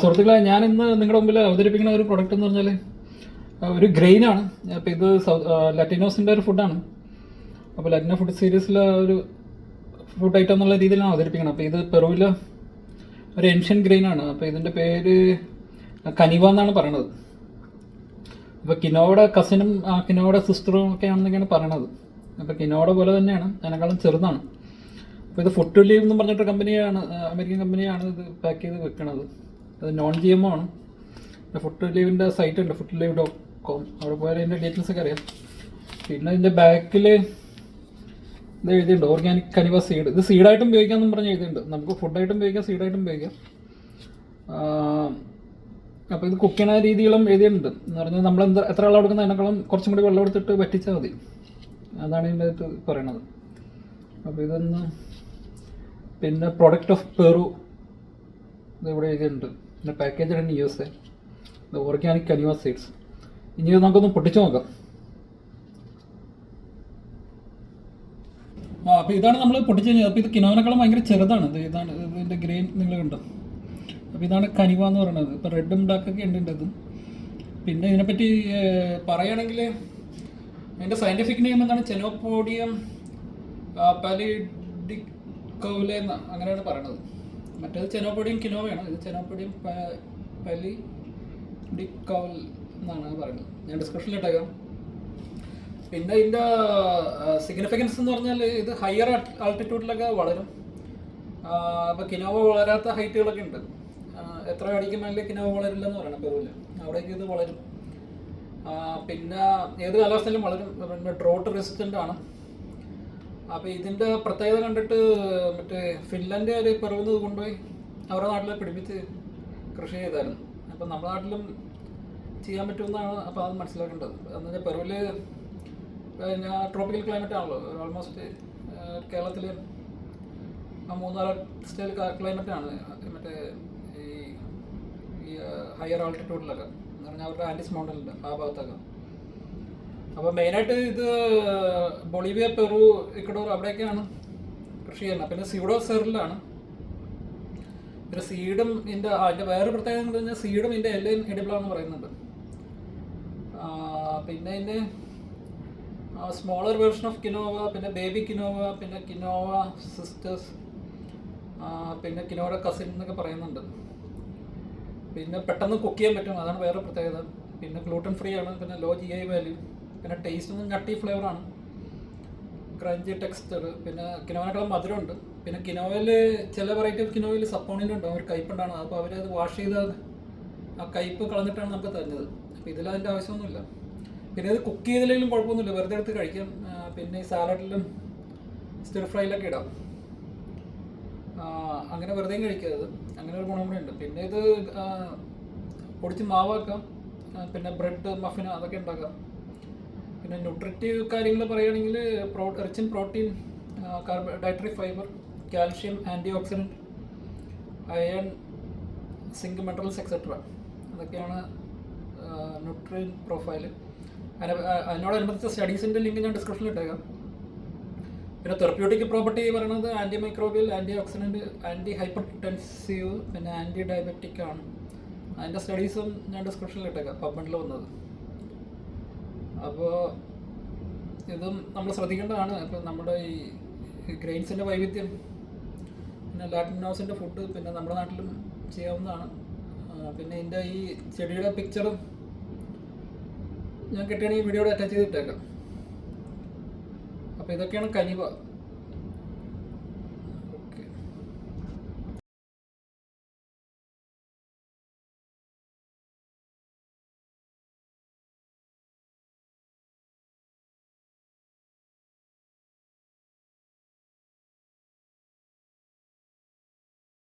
സുഹൃത്തുക്കളെ, ഞാൻ ഇന്ന് നിങ്ങളുടെ മുമ്പിൽ അവതരിപ്പിക്കുന്ന ഒരു പ്രൊഡക്റ്റ് എന്ന് പറഞ്ഞാൽ ഒരു ഗ്രെയിനാണ്. അപ്പോൾ ഇത് ലറ്റിനോസിൻ്റെ ഒരു ഫുഡാണ്. അപ്പോൾ ലറ്റിനോ ഫുഡ് സീരീസിലെ ഒരു ഫുഡ് ഐറ്റം എന്നുള്ള രീതിയിലാണ് അവതരിപ്പിക്കുന്നത്. അപ്പോൾ ഇത് പെറുവിലെ ഒരു ഏൻഷ്യൻ ഗ്രെയിനാണ്. അപ്പോൾ ഇതിൻ്റെ പേര് കനിവ എന്നാണ് പറയണത്. അപ്പോൾ കിനോയുടെ കസിനും കിനോയുടെ സിസ്റ്ററും ഒക്കെ ആണെന്നൊക്കെയാണ് പറയണത്. അപ്പോൾ കിനോയുടെ പോലെ തന്നെയാണ്, അതിനേക്കാളും ചെറുതാണ്. അപ്പോൾ ഇത് ഫുഡ് ടു ലീവ് എന്ന് പറഞ്ഞിട്ട് കമ്പനിയാണ്, അമേരിക്കൻ കമ്പനിയാണ് ഇത് പാക്ക് ചെയ്ത് വെക്കണത്. അത് നോൺ GMO ആണ്. ഫുഡ് ടു ലീവിൻ്റെ സൈറ്റ് ഉണ്ട്, foodtolive.com. അവിടെ പോയാൽ അതിൻ്റെ ഡീറ്റെയിൽസ് ഒക്കെ അറിയാം. പിന്നെ ഇതിൻ്റെ ബാക്കിൽ ഇത് എഴുതിയിട്ടുണ്ട് ഓർഗാനിക് കനിവ സീഡ്. ഇത് സീഡായിട്ടും ഉപയോഗിക്കാമെന്നും പറഞ്ഞ് എഴുതിയിട്ടുണ്ട്. നമുക്ക് ഫുഡായിട്ടും ഉപയോഗിക്കാം, സീഡായിട്ടും ഉപയോഗിക്കാം. അപ്പോൾ ഇത് കുക്ക് ചെയ്യുന്ന രീതികളും എഴുതിയിട്ടുണ്ട്. എന്ന് പറഞ്ഞാൽ നമ്മൾ എത്ര വെള്ളം എടുക്കുന്ന അതിനേക്കാളും കുറച്ചും കൂടി വെള്ളം എടുത്തിട്ട് വറ്റിച്ചാൽ മതി. അതാണ് ഇതിൻ്റെ അകത്ത് പറയണത്. അപ്പോൾ ഇതൊന്ന് പിന്നെ പ്രൊഡക്റ്റ് ഓഫ് പെറു ഇതിവിടെ എഴുതിയിട്ടുണ്ട്. പിന്നെ package in USA, organic Kaniva seeds. ഇനി നമുക്കൊന്ന് പൊട്ടിച്ചു നോക്കാം. അപ്പോൾ ഇതാണ് നമ്മൾ പൊട്ടിച്ച് കഴിഞ്ഞത്. അപ്പോൾ ഇത് കിനോവിനേക്കാളും ഭയങ്കര ചെറുതാണ്. ഇതാണ് ഇതിൻ്റെ ഗ്രെയിൻ നിങ്ങൾ കണ്ടോ. അപ്പോൾ ഇതാണ് കനിവ എന്ന് പറയുന്നത്. ഇപ്പോൾ റെഡും ബ്ലാക്കൊക്കെ ഉണ്ട് ഇത്. പിന്നെ ഇതിനെപ്പറ്റി പറയുകയാണെങ്കിൽ അതിൻ്റെ സയൻറ്റിഫിക് നെയിം എന്താണ്, ചെനോപോഡിയം പാലിഡിക്കോലെ അങ്ങനെയാണ് പറയണത്. മറ്റേത് ചെനോപോഡിയം കിനോവയാണ്, ഇത് ചെനോപോഡിയം പാലിഡിക്കോൽ എന്നാണ് പറയുന്നത്. ഞാൻ ഡിസ്ക്രിപ്ഷനിൽ ഇട്ടേക്കാം. പിന്നെ ഇതിൻ്റെ സിഗ്നിഫിക്കൻസ് എന്ന് പറഞ്ഞാൽ ഇത് ഹയർ ആൾട്ടിറ്റ്യൂഡിലൊക്കെ വളരും. അപ്പോൾ കിനോവ വളരാത്ത ഹൈറ്റുകളൊക്കെ ഉണ്ട്. എത്ര അടിക്ക് മേലെ കിനോവ വളരില്ലെന്ന് പറയണം പെറുവിൽ, അവിടേക്ക് ഇത് വളരും. പിന്നെ ഏത് കാലാവസ്ഥയിലും വളരും. പിന്നെ ഡ്രോട്ട് റെസിസ്റ്റൻ്റ് ആണ്. അപ്പോൾ ഇതിൻ്റെ പ്രത്യേകത കണ്ടിട്ട് മറ്റേ ഫിൻലൻഡ് ഒരു പെറുവിൽ കൊണ്ടുപോയി അവരുടെ നാട്ടിൽ പിടിപ്പിച്ച് കൃഷി ചെയ്തായിരുന്നു. അപ്പോൾ നമ്മുടെ നാട്ടിലും ചെയ്യാൻ പറ്റുമെന്നാണ് അപ്പോൾ അത് മനസ്സിലാക്കേണ്ടത്. എന്ന് വെച്ചാൽ പെറുവിൽ പിന്നെ ട്രോപ്പിക്കൽ ക്ലൈമറ്റ് ആണല്ലോ, ഓൾമോസ്റ്റ് കേരളത്തിൽ 3-4 സ്റ്റൈൽ ക്ലൈമറ്റാണ് മറ്റേ ഈ ഹയർ ആൾട്ടിറ്റ്യൂഡിലൊക്കെ എന്ന് പറഞ്ഞാൽ അവരുടെ ആൻഡീസ് മൗണ്ടനിൻ്റെ ആ ഭാഗത്തൊക്കെ. അപ്പോൾ മെയിനായിട്ട് ഇത് ബൊളീവിയ, പെറു, ഇക്വഡോർ അവിടെയൊക്കെയാണ് കൃഷി ചെയ്യുന്നത്. പിന്നെ സ്യൂഡോ സെറിലാണ്. പിന്നെ സീഡും അതിൻ്റെ വേറെ പ്രത്യേകത എന്ന് പറഞ്ഞാൽ സീഡും ഇതിൻ്റെ എല്ലാം എഡിബിളാണെന്ന് പറയുന്നുണ്ട്. പിന്നെ ഇതിൻ്റെ സ്മോളർ വേർഷൻ ഓഫ് കിനോവ, പിന്നെ ബേബി കിനോവ, പിന്നെ കിനോവ സിസ്റ്റേഴ്സ്, പിന്നെ കിനോയുടെ കസിൻ എന്നൊക്കെ പറയുന്നുണ്ട്. പിന്നെ പെട്ടെന്ന് കുക്ക് ചെയ്യാൻ പറ്റും, അതാണ് വേറെ പ്രത്യേകത. പിന്നെ ഗ്ലൂട്ടൻ ഫ്രീ ആണ്. പിന്നെ ലോ GI വാല്യൂ. പിന്നെ ടേസ്റ്റ് ഒന്നും നട്ടി ഫ്ലേവറാണ്, ക്രഞ്ചി ടെക്സ്ചർ. പിന്നെ കിനോവിനേക്കാളും മധുരമുണ്ട്. പിന്നെ കിനോവയിൽ ചില വെറൈറ്റി ഓഫ് കിനോവയിൽ സപ്പോണിൻ്റെ ഉണ്ടാവും, ഒരു കയ്പുണ്ടാണ്. അപ്പോൾ അവരത് വാഷ് ചെയ്ത് ആ കയ്പ് കളഞ്ഞിട്ടാണ് നമുക്ക് തരുന്നത്. അപ്പോൾ ഇതിലതിൻ്റെ ആവശ്യമൊന്നുമില്ല. പിന്നെ ഇത് കുക്ക് ചെയ്തില്ലെങ്കിലും കുഴപ്പമൊന്നുമില്ല, വെറുതെ എടുത്ത് കഴിക്കാം. പിന്നെ ഈ സാലഡിലും സ്റ്റിർ ഫ്രൈയിലൊക്കെ ഇടാം. അങ്ങനെ വെറുതെയും കഴിക്കരുത്, അങ്ങനെ ഒരു ഗുണം കൂടെ ഉണ്ട്. പിന്നെ ഇത് പൊടിച്ച് മാവാക്കാം. പിന്നെ ബ്രെഡ്, മഫിൻ അതൊക്കെ ഉണ്ടാക്കാം. പിന്നെ ന്യൂട്രിറ്റീവ് കാര്യങ്ങൾ പറയുകയാണെങ്കിൽ rich in protein, dietary fibre, calcium, antioxidant, iron, zinc, minerals etcetera. അതൊക്കെയാണ് ന്യൂട്രിയൻ പ്രൊഫൈല്. അതിനോടനുബന്ധിച്ച സ്റ്റഡീസിൻ്റെ ലിങ്ക് ഞാൻ ഡിസ്ക്രിപ്ഷനിൽ ഇട്ടേക്കാം. പിന്നെ തെറപ്യൂട്ടിക് പ്രോപ്പർട്ടി പറയുന്നത് antimicrobial, antioxidant, antihypertensive, പിന്നെ ആൻറ്റി ഡയബറ്റിക് ആണ്. അതിൻ്റെ സ്റ്റഡീസും ഞാൻ ഡിസ്ക്രിപ്ഷനിൽ ഇട്ടേക്കാം, പബ്മെഡിൽ വന്നത്. അപ്പോൾ ഇതും നമ്മൾ ശ്രദ്ധിക്കേണ്ടതാണ്. ഇപ്പോൾ നമ്മുടെ ഈ ഗ്രെയിൻസിൻ്റെ വൈവിധ്യം, പിന്നെ ലാറ്റിനോസിൻ്റെ ഫുഡ് പിന്നെ നമ്മുടെ നാട്ടിലും ചെയ്യാവുന്നതാണ്. പിന്നെ ഇതിൻ്റെ ഈ ചെടിയുടെ പിക്ചറും ഞാൻ കിട്ടുകയാണെങ്കിൽ ഈ വീഡിയോയുടെ അറ്റാച്ച് ചെയ്തിട്ടേക്കാം. അപ്പോൾ ഇതൊക്കെയാണ് കനിവ.